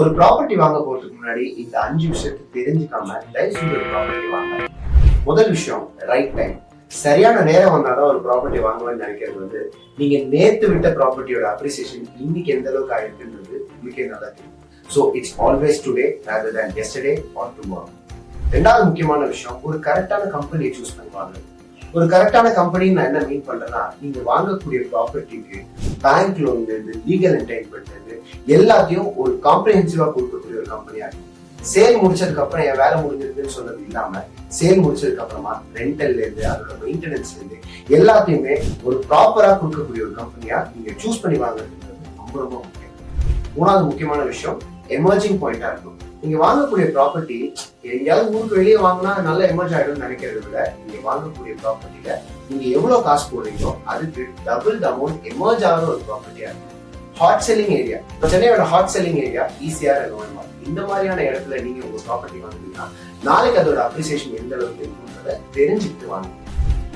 ஒரு ப்ராப்பர்ட்டி வாங்க போறதுக்கு முன்னாடி இந்த 5 விஷயத்தை தெரிஞ்சுக்காம தயவு செஞ்சு ஒரு ப்ராப்பர்ட்டி வாங்க. முதல் விஷயம், ரைட் டைம். சரியான நேரம் வந்தாதான் ஒரு ப்ராப்பர்ட்டி வாங்குவேன்னு நினைக்கிறது வந்து நீங்க நேத்து விட்ட ப்ராப்பர்ட்டியோட அப்ரிசியேஷன் இன்னைக்கு எந்த அளவுக்கு ஆயிருக்குன்றது உங்களுக்கே நல்லா தெரியும். So it's always today rather than yesterday or tomorrow. ரெண்டாவது முக்கியமான விஷயம், ஒரு கரெக்டான கம்பெனியை சூஸ் பண்ணி வாங்க. ஒரு கரெக்டான கம்பெனின்னு நான் என்ன மீன் பண்றேன்னா, நீங்க வாங்கக்கூடிய ப்ராப்பர்ட்டிக்கு பேங்க் லோன்ல இருந்து லீகல் என்டைன்மெண்ட்ல இருந்து எல்லாத்தையும் ஒரு காம்ப்ரிஹென்சிவா கொடுக்கக்கூடிய ஒரு கம்பெனியா இருக்கும். சேல் முடிச்சதுக்கு அப்புறம் என் வேலை முடிஞ்சிருக்குன்னு சொன்னது இல்லாம, சேல் முடிச்சதுக்கு அப்புறமா ரெண்டல்ல இருந்து அதோட மெயின்டெனன்ஸ்ல இருந்து எல்லாத்தையுமே ஒரு ப்ராப்பரா கொடுக்கக்கூடிய ஒரு கம்பெனியா நீங்க சூஸ் பண்ணி வாங்குறதுன்றது ரொம்ப ரொம்ப முக்கியம். மூணாவது முக்கியமான விஷயம், எமர்ஜிங் பாயிண்டா இருக்கும். நீங்க வாங்கக்கூடிய ப்ராப்பர்ட்டி எங்கேயாவது ஊருக்கு வெளியே வாங்கினா நல்ல எமர்ஜ் ஆயிடும்னு நினைக்கிறத விட, நீங்க வாங்கக்கூடிய ப்ராப்பர்ட்டியில நீங்க எவ்வளவு காசு போடுறீங்களோ அதுக்கு டபுள் அமௌண்ட் எமர்ஜ் ஆகிற ஒரு ப்ராப்பர்ட்டியா இருக்கும். ஹாட் செல்லிங் ஏரியா, சென்னையோட ஹாட் செல்லிங் ஏரியா ஈஸியாக இருக்கும். இந்த மாதிரியான இடத்துல நீங்க உங்க ப்ராப்பர்ட்டி வாங்குறீங்கன்னா நாளைக்கு அதோட அப்ரிசியேஷன் எந்த அளவுக்கு இருக்குன்றத தெரிஞ்சுக்கிட்டு வாங்க.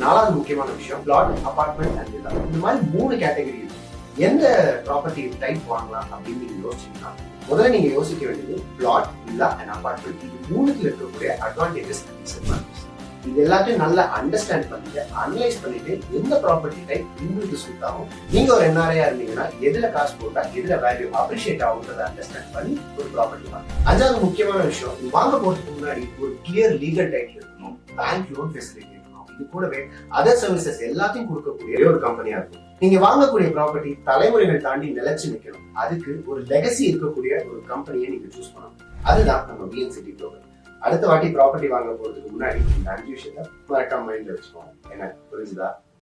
நாலாவது முக்கியமான விஷயம், பிளாட், அபார்ட்மெண்ட் அண்ட் வில்லா. இந்த மாதிரி 3 கேட்டகரி இருக்கு. எந்த ப்ராப்பர்ட்டி டைப் வாங்கலாம் அப்படின்னு நீங்க யோசிச்சீங்கன்னா, முதல்ல நீங்க யோசிக்க வேண்டியது பிளாட், வில்லா அண்ட் அபார்ட்மெண்ட். இது 3த்துல இருக்கக்கூடிய அட்வான்டேஜஸ் அண்ட் டிஸ்அட்வான்டேஜஸ். இது எல்லாத்தையும் நல்லா அண்டர்ஸ்டாண்ட் பண்ணிட்டு அனலைஸ் பண்ணிட்டு எந்த ப்ராப்பர்ட்டி டைப் உங்களுக்கு சூட் ஆகும். நீங்க ஒரு என்ஆர்ஐயா இருந்தீங்கன்னா எதுல காசு போட்டா எதுல வேல்யூ அப்ரிஷியேட் ஆகுன்றத அண்டர்ஸ்டாண்ட் பண்ணி ஒரு ப்ராப்பர்ட்டி வாங்க. 5வது முக்கியமான விஷயம், நீ வாங்க போறதுக்கு முன்னாடி ஒரு கிளியர் லீகல் டைட்டில் இருக்கணும், பேங்க் லோன் ஃபெசிலிட்டி இருக்கணும். இது கூடவே அதர் சர்வீசஸ் எல்லாத்தையும் கொடுக்கக்கூடிய ஒரு கம்பெனியா இருக்கும். நீங்க வாங்கக்கூடிய ப்ராப்பர்ட்டி தலைமுறைகள் தாண்டி நிலைச்சு நிற்கணும். அதுக்கு ஒரு லெகசி இருக்கக்கூடிய ஒரு கம்பெனியை நீங்க சூஸ் பண்ணணும். அதுதான் நம்ம விஎன்சிடி ப்ரோக்ராம். அடுத்த வாட்டி ப்ராப்பர்ட்டி வாங்க போறதுக்கு முன்னாடி இந்த 5 விஷயத்த மறக்காம மைண்ட்ல வச்சுக்கோங்க. என்ன புரிஞ்சுதா?